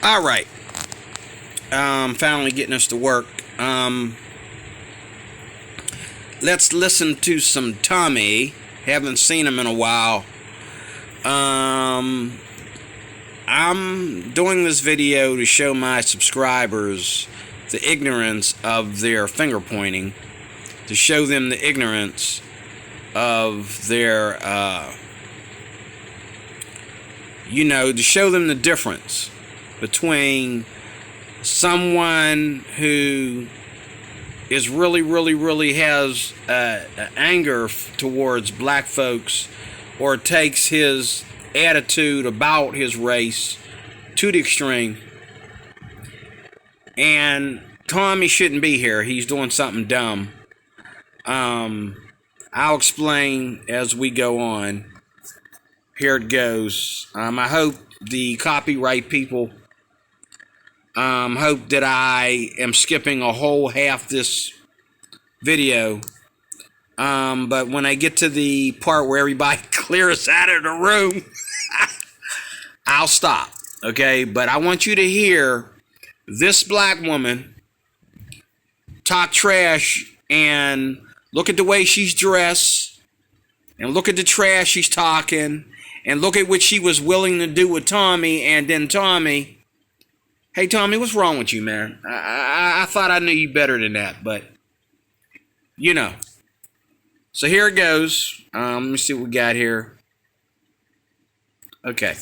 All right. Finally getting us to work. Let's listen to some Tommy. Haven't seen him in a while. I'm doing this video to show my subscribers the ignorance of their finger pointing, to show them the ignorance of their, to show them the difference between someone who is really has anger towards black folks, or takes his attitude about his race to the extreme. And Tommy shouldn't be here. He's doing something dumb. I'll explain as we go on. Here it goes. I hope the copyright people hope that I am skipping a whole half this video. But when I get to the part where everybody clears out of the room, I'll stop. Okay? But I want you to hear this black woman talk trash, and look at the way she's dressed, and look at the trash she's talking, and look at what she was willing to do with Tommy. And then Tommy, hey Tommy, what's wrong with you, man? I thought I knew you better than that, but you know. So here it goes. Let me see what we got here. Okay.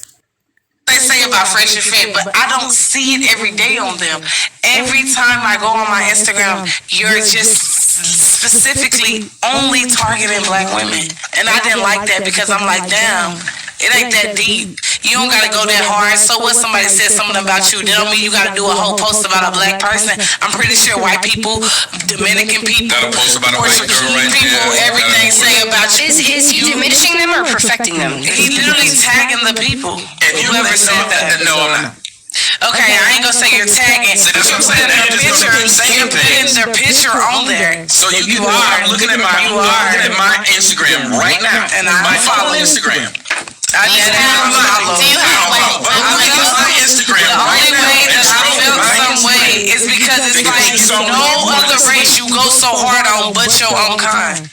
They say about Fresh and Fit, but I don't see it every day on them. Every time I go on my Instagram, you're just specifically only targeting black women. And I didn't like that, because I'm like, damn, it ain't that deep. You don't gotta go that hard. So what, somebody said something about you, that don't mean you gotta do a whole post about a black person. I'm pretty sure white people, Dominican people, Portuguese people, everything say about you. Is he diminishing them or perfecting them? He literally tagging the people. If you ever said that, no, I'm not. Okay, I ain't gonna say you're tagging. See, that's what I'm saying. You're putting their picture on there. So you are. I'm looking at my Instagram right now, and I follow Instagram. I didn't follow. Do you have my Instagram the right only now? way that I feel some way is because it's like no other race you go so hard on but your own kind.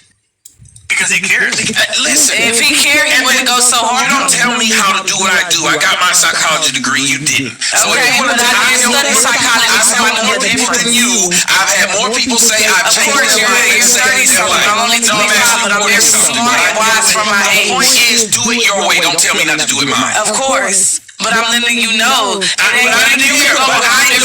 Because he cares. Listen, if he cared, he wouldn't go so hard. You don't tell me how to do what I do. I got my psychology degree. You didn't. So okay, but I didn't study psychology, so I know more people than you. I've had more people say I've changed their life. I'm only 25, but I'm very smart and wise for my age. The point is, do it your way. Don't tell me not to do it mine. Of course. But I'm letting you know, I don't care about it.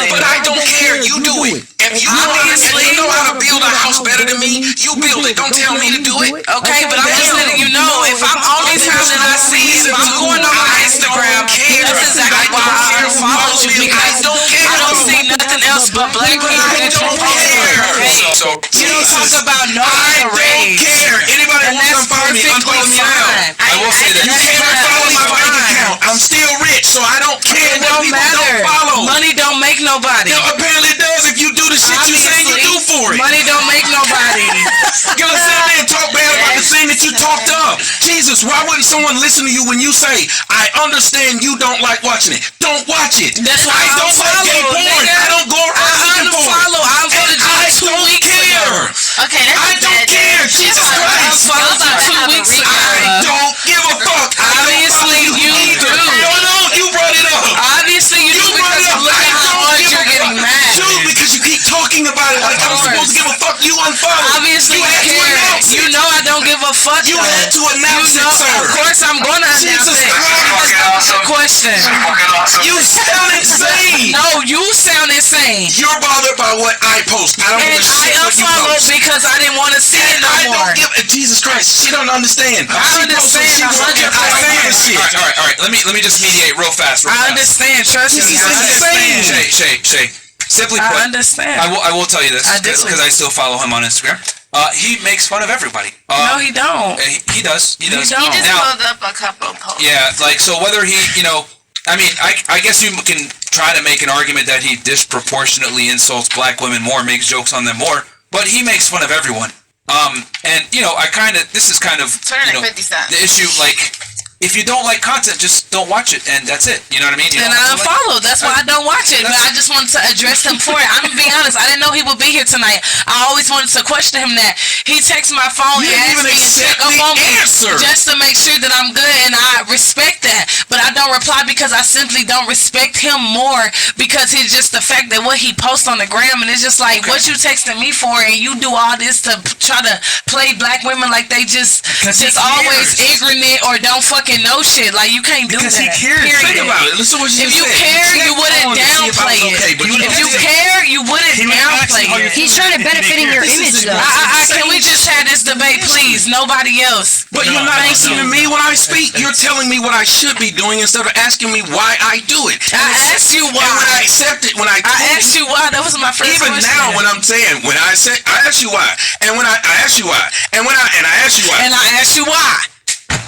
But I don't care. You do it. If you know how to build a house better than me, you build it. Don't tell me to do it. Okay, but I'm just letting you know, if I'm only time that I see is if I'm going on my Instagram, that's exactly why I unfollowed you, because I don't see nothing else but black people that you post. You don't talk about no other race. I don't care. Anybody wants to unfollow me, unfollow me now. I will say that. You can't follow my bank account. I'm still rich, so I don't care what people don't follow. Money don't make nobody. No, apparently it does if you do the shit you say you do for it. Money don't make nobody. You gonna sit there and talk bad about the thing that you talked up. Jesus, why wouldn't someone listen to you when you say, I understand you don't like watching it? Don't watch it. That's why I don't like gay porn. I don't go around looking for it. I'm gonna do I 2 don't weeks care. Okay, that's I don't care. Jesus Christ. I 2 weeks ago. I don't give a fuck. Obviously you do. No, you brought it up. Obviously you do, because look at how hard you're getting mad. Dude, because you keep talking about it like I'm supposed to give a fuck. You unfollow. Obviously you care. You know I don't give a fuck. You had to announce it, sir. Of course I'm gonna announce it. That's the question. You sound insane. No, you sound insane. You're bothered by what I post. I don't give a shit what you unfollowed post. because I didn't want to see it no more. I don't give Jesus Christ. She don't understand. I understand 100%. All right. Let me just mediate real fast. I understand. Trust me. I understand. Shay. Simply put, I understand. I will tell you this, because I still follow him on Instagram. He makes fun of everybody. No, he don't. He does. He does. He don't. He just pulled up a couple of posts. Yeah, like, so whether he, I mean, I guess you can try to make an argument that he disproportionately insults black women more, makes jokes on them more, but he makes fun of everyone. And, this is kind of, 50 cents. the issue, like, if you don't like content, just don't watch it, and that's it. You know what I mean? Then I unfollowed. That's why I don't watch it. But I just wanted to address him for it. I'm gonna be honest. I didn't know he would be here tonight. I always wanted to question him that. He texted my phone and asked me to check up on me just to make sure that I'm good, and I respect that. But I don't reply because I simply don't respect him more because it's just the fact that what he posts on the gram, and it's just like what you texting me for, and you do all this to try to play black women like they just always ignorant or don't fucking know shit. Like, you can't do that. He cares. Think about it. Listen to what you If you care, you wouldn't downplay it. If you care, you wouldn't downplay it. He's trying to benefit in your image, though. Can we just have this debate, please? Nobody else. But you're not listening to me when I speak. You're telling me what I should be doing instead of asking me why I do it. I asked you why. And when I accept it, I asked you why. That was my first even question. now when I'm saying, when I say, I ask you why. And when I ask you why. And when I ask you why. And I asked you why.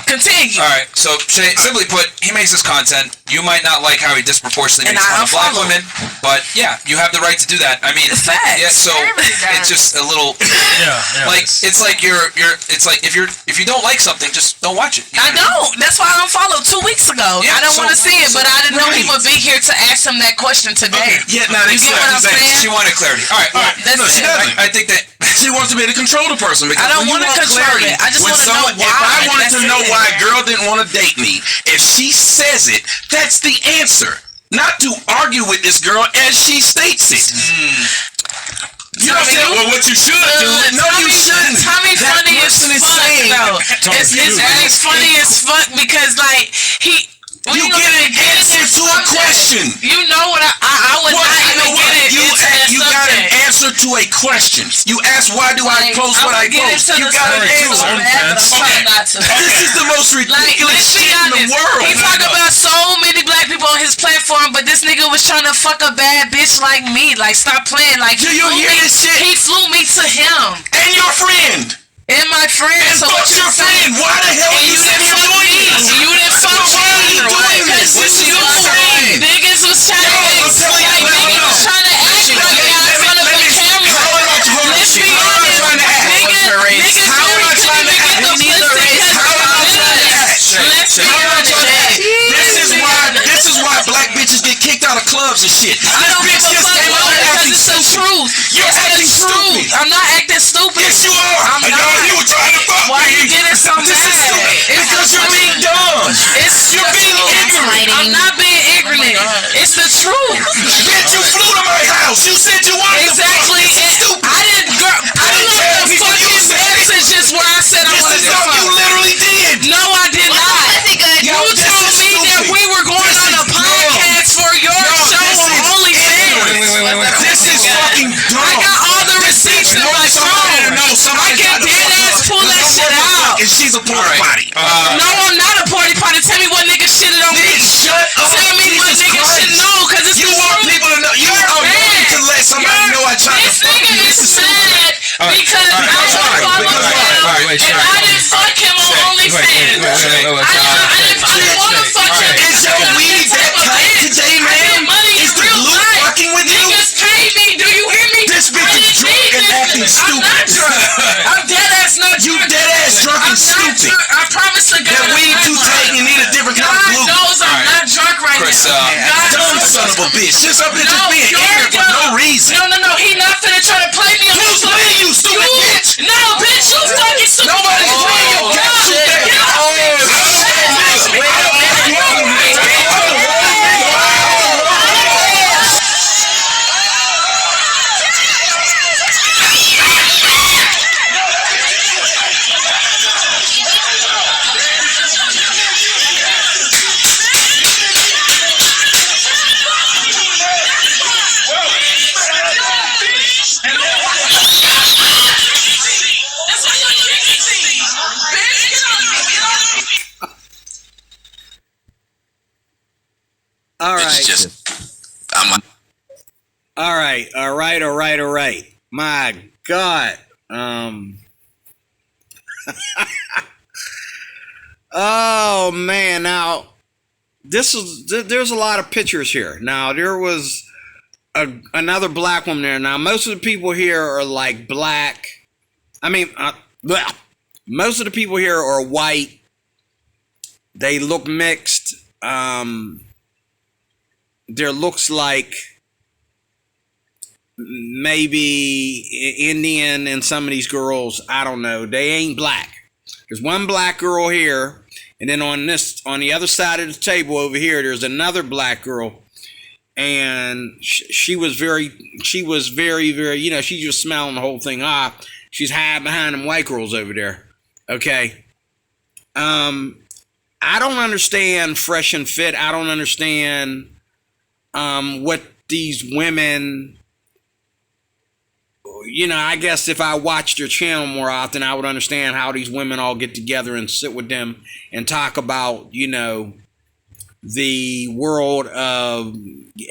Continue. All right. So, Shay, simply put, he makes his content. You might not like how he disproportionately makes fun of black women, but yeah, you have the right to do that. I mean, It's facts. yeah. So it's just a little, like it's like it's like if you don't like something, just don't watch it. I don't. That's why I unfollowed 2 weeks ago. Yeah, I don't so- want to see it, but I didn't know he Right. would be here to ask him that question today. Yeah, now You get what I'm saying? She wanted clarity. All right. That's No, she it. doesn't. I think that. She wants to be able to control the person because I don't when you wanna want control clarity, it. I just when wanna know someone, why. if I wanted to That's know it. why a girl didn't want to date me, if she says it, that's the answer. Not to argue with this girl as she states it. You know what I'm saying? Well, what you should do? No, you shouldn't. Tommy That funny as person is fuck, saying. though. It's really funny as fuck because, like, You get an answer to a question. You know what I would What? not You know even what? get it into that You got an subject. answer to a question. You ask, why do I Like, post what I I'ma get post? into You the got an subject so answer. bad, but I'm trying not to. This is the most Like, ridiculous let's be shit in the honest. world. He talk about so many black people on his platform, but this nigga was trying to fuck a bad bitch like me. Like, stop playing. Like, Do you hear this shit? He flew me to him And your friend. and my friend. And So what fuck you your saying? friend. Why the hell are And you you sitting didn't here fuck doing me. this? You didn't fuck So why are you me. doing this? Because What you you saying? niggas was trying to I'm act telling you, like no, niggas no. was trying to act like y'all in front of the camera. How am I Let's be How am I honest. trying to act? Niggas How am I trying to act? We need the race. How am I trying to act? Let's be How am I honest. trying to act? This is why black bitches get kicked out of clubs and shit. I don't give a fuck because it's the truth. You're It's the acting truth. stupid. I'm not acting stupid. Yes, you are. I'm I know not. you were trying to fuck Why me. you getting so This is mad? stupid. It's Because the you're being dumb. You're being ignorant. I'm not being ignorant. It's the truth. Bitch, you flew to my house. You said you wanted Exactly. to fuck. This is stupid. I didn't. Girl, I didn't didn't tell left the people you fucking said it. messages where I said I This wanted is to something you fuck. literally did. No, I did not. Yo, You this told is me that stupid. we were going This on a is dumb. podcast for your show this on is OnlyFans. This is fucking dumb. I got all the receipts in my phone. I can dead ass pull that shit out. And she's a porta potty. No, I'm not a party party. Tell me what nigga shitted on me. Shut up. Tell me what Jesus nigga Christ. should know, cause it's You the want truth. people to know. You You're are mad. willing to let somebody know I tried to This fuck you. nigga This is is stupid. mad because I Because why? don't follow Because him why? Wait, and I didn't fuck him on OnlyFans. I didn't want to fuck him. Is your weed that tight today, man? Is the glue fucking with you? Niggas pay me. Do you hear me? This bitch is drunk and acting I'm not stupid. drunk. I'm dead ass not drunk. You dead ass drunk I'm and not stupid. drunk. I promise to God. That weed I'm too not tight. drunk. You need a different kind of God glue. knows I'm not drunk right Chris, now. God Dumb knows son of a bitch. Just up here No, just being you're ignorant for no dumb. reason. No. He not finna try to play me on Who's the playing you, stupid bitch? No, bitch, you fucking stupid. Nobody's playing you. God, Got you there. get off. That's why you're bitch, get off. All It's right. just, I'm All right. My God. Oh man. Now, there's a lot of pictures here. Now, there was another black woman there. Now, most of the people here are like black. I mean, most of the people here are white. They look mixed. There looks like maybe Indian in some of these girls. I don't know. They ain't black. There's one black girl here, and then on the other side of the table over here, there's another black girl, and she was very, very, you know, she's just smelling the whole thing off. She's hiding behind them white girls over there. Okay. I don't understand Fresh and Fit. I don't understand what these women, you know, I guess if I watched their channel more often, I would understand how these women all get together and sit with them and talk about, you know, the world of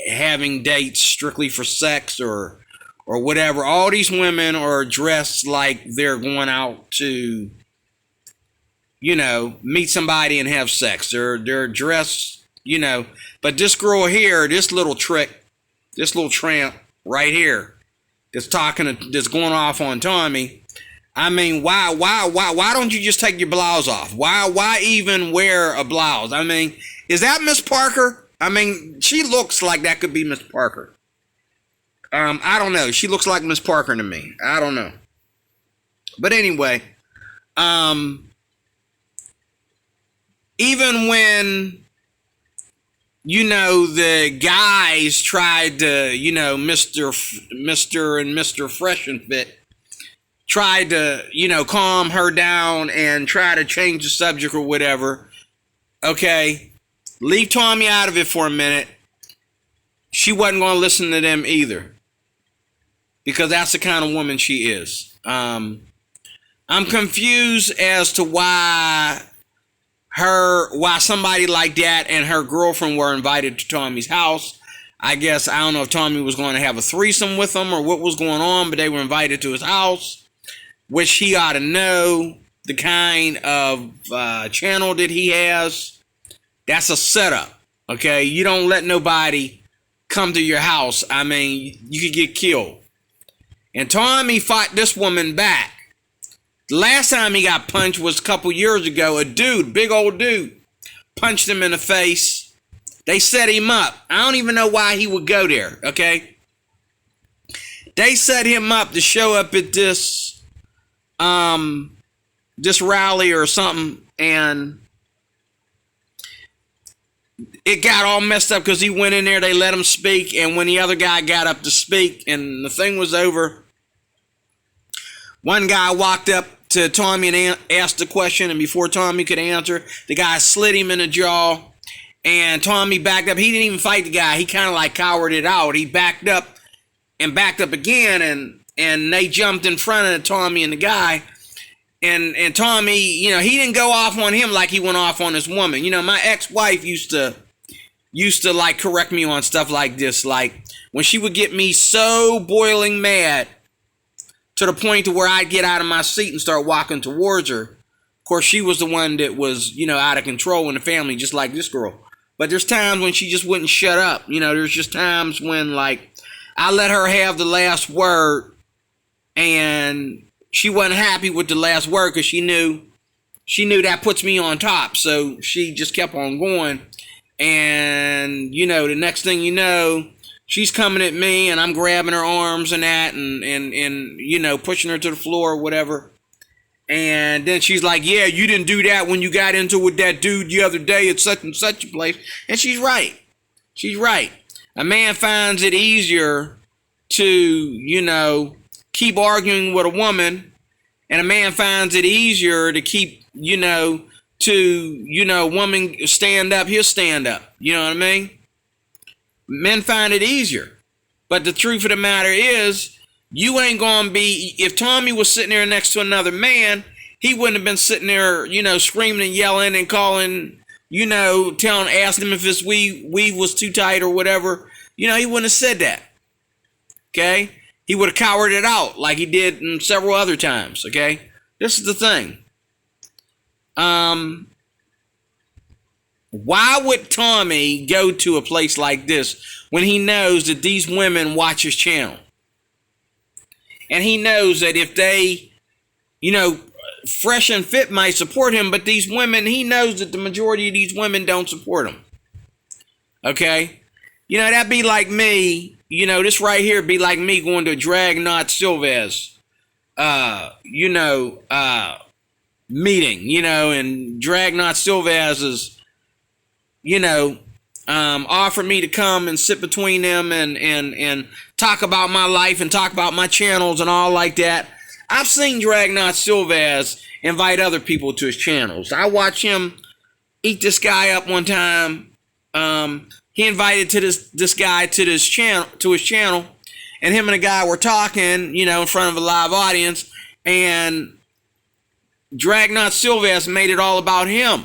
having dates strictly for sex or whatever. All these women are dressed like they're going out to, you know, meet somebody and have sex. They're dressed, you know. But this girl here, this little tramp right here, that's going off on Tommy. I mean, why don't you just take your blouse off? Why even wear a blouse? I mean, is that Miss Parker? I mean, she looks like that could be Miss Parker. I don't know. She looks like Miss Parker to me. I don't know. But anyway, even when, you know, the guys tried to, you know, Mr. and Mr. Fresh and Fit tried to, you know, calm her down and try to change the subject or whatever. Okay, leave Tommy out of it for a minute. She wasn't going to listen to them either, because that's the kind of woman she is. I'm confused as to why somebody like that and her girlfriend were invited to Tommy's house. I guess, I don't know if Tommy was going to have a threesome with them or what was going on, but they were invited to his house, which he ought to know the kind of channel that he has. That's a setup, okay? You don't let nobody come to your house. I mean, you could get killed. And Tommy fought this woman back. The last time he got punched was a couple years ago. A dude, big old dude, punched him in the face. They set him up. I don't even know why he would go there, okay? They set him up to show up at this rally or something, and it got all messed up because he went in there, they let him speak, and when the other guy got up to speak and the thing was over, one guy walked up to Tommy and asked a question, and before Tommy could answer, the guy slid him in the jaw, and Tommy backed up. He didn't even fight the guy. He kind of like cowered it out. He backed up and backed up again, and they jumped in front of Tommy and the guy, and Tommy, you know, he didn't go off on him like he went off on his woman. You know, my ex-wife used to like correct me on stuff like this, like when she would get me so boiling mad to the point to where I'd get out of my seat and start walking towards her. Of course, she was the one that was, you know, out of control in the family, just like this girl. But there's times when she just wouldn't shut up. You know, there's just times when, like, I let her have the last word, and she wasn't happy with the last word because she knew that puts me on top. So she just kept on going. And, you know, the next thing you know, she's coming at me, and I'm grabbing her arms and that, and you know, pushing her to the floor or whatever. And then she's like, yeah, you didn't do that when you got into it with that dude the other day at such and such a place. And she's right. She's right. A man finds it easier to, you know, keep arguing with a woman, and a man finds it easier to keep, you know, a woman stand up, he'll stand up. You know what I mean? Men find it easier. But the truth of the matter is, you ain't gonna be, if Tommy was sitting there next to another man, he wouldn't have been sitting there, you know, screaming and yelling and calling, you know, asking him if his weave was too tight or whatever. You know, he wouldn't have said that. Okay? He would have cowered it out like he did in several other times. Okay? This is the thing. Why would Tommy go to a place like this when he knows that these women watch his channel? And he knows that if they, you know, Fresh and Fit might support him, but these women, he knows that the majority of these women don't support him. Okay? You know, that'd be like me, you know, this right here be like me going to Dragnot Silvez, meeting, you know, and Dragnot Silvez is, you know, offered me to come and sit between them and talk about my life and talk about my channels and all like that. I've seen Dragnot Silvez invite other people to his channels. I watched him eat this guy up one time. He invited this guy to his channel, and him and a guy were talking, you know, in front of a live audience, and Dragnot Silvez made it all about him.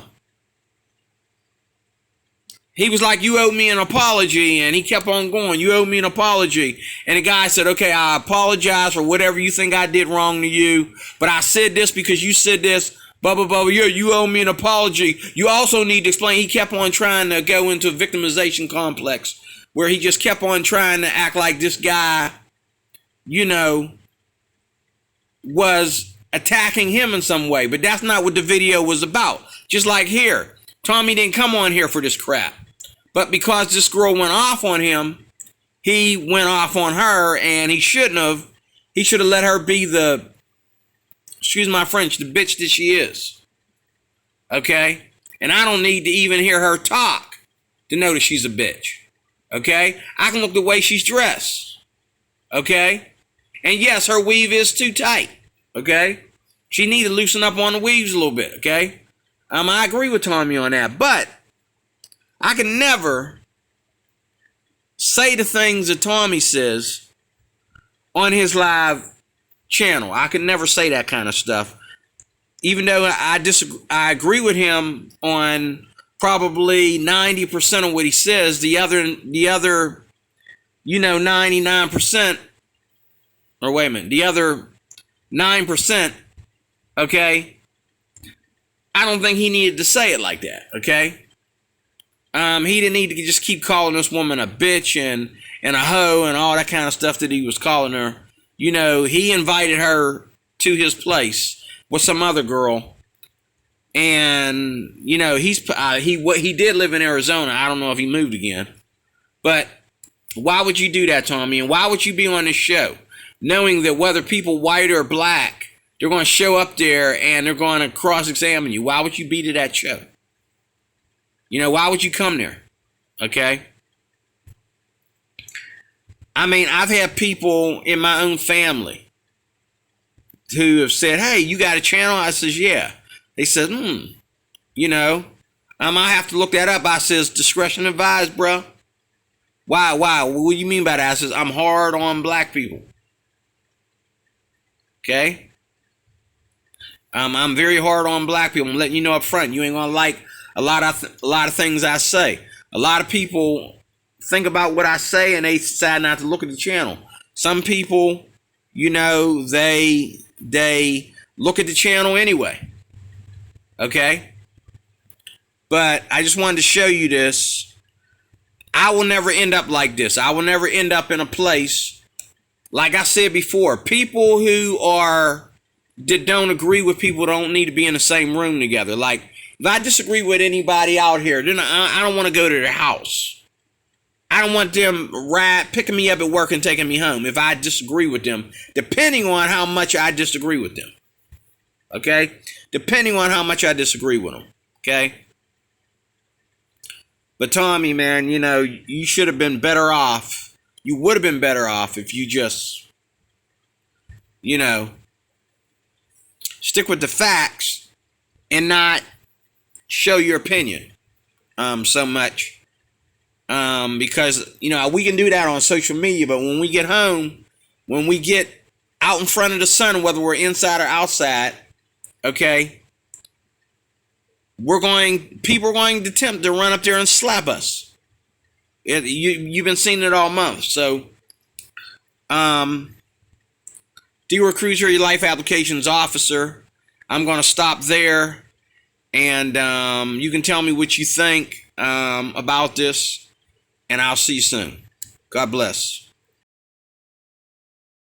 He was like, "You owe me an apology," and he kept on going, "You owe me an apology." And the guy said, "Okay, I apologize for whatever you think I did wrong to you, but I said this because you said this, blah, blah, blah, you owe me an apology. You also need to explain." He kept on trying to go into a victimization complex where he just kept on trying to act like this guy, you know, was attacking him in some way, but that's not what the video was about. Just like here, Tommy didn't come on here for this crap. But because this girl went off on him, he went off on her, and he shouldn't have. He should have let her be the, excuse my French, the bitch that she is. Okay? And I don't need to even hear her talk to know that she's a bitch. Okay? I can look the way she's dressed. Okay? And yes, her weave is too tight. Okay? She need to loosen up on the weaves a little bit. Okay? I agree with Tommy on that, but I can never say the things that Tommy says on his live channel. I can never say that kind of stuff. Even though I disagree, I agree with him on probably 90% of what he says. The other, you know, 99%, or wait a minute, the other 9%, okay, I don't think he needed to say it like that, okay? He didn't need to just keep calling this woman a bitch and a hoe and all that kind of stuff that he was calling her. You know, he invited her to his place with some other girl, and you know, he did live in Arizona. I don't know if he moved again, but why would you do that, Tommy? And why would you be on this show knowing that whether people white or black, they're going to show up there and they're going to cross-examine you? Why would you be to that show? You know, why would you come there? Okay? I mean, I've had people in my own family who have said, "Hey, you got a channel?" I says, "Yeah." They said, you know, I might have to look that up. I says, "Discretion advised, bro." Why? What do you mean by that? I says, "I'm hard on black people." Okay? I'm very hard on black people. I'm letting you know up front. You ain't gonna like a lot of things I say. A lot of people think about what I say and they decide not to look at the channel. Some people, you know, they look at the channel anyway. Okay? But I just wanted to show you this. I will never end up like this. I will never end up in a place, like I said before, people that don't agree with people don't need to be in the same room together. Like, if I disagree with anybody out here, then I don't want to go to their house. I don't want them picking me up at work and taking me home if I disagree with them, depending on how much I disagree with them. Okay? Depending on how much I disagree with them. Okay? But Tommy, man, you know, you should have been better off. You would have been better off if you just, you know, stick with the facts and not show your opinion so much. Because, you know, we can do that on social media, but when we get home, when we get out in front of the sun, whether we're inside or outside, okay, people are going to attempt to run up there and slap us. You've been seeing it all month. So, Deroy Cruiser, your life applications officer. I'm going to stop there, and you can tell me what you think about this, and I'll see you soon. God bless.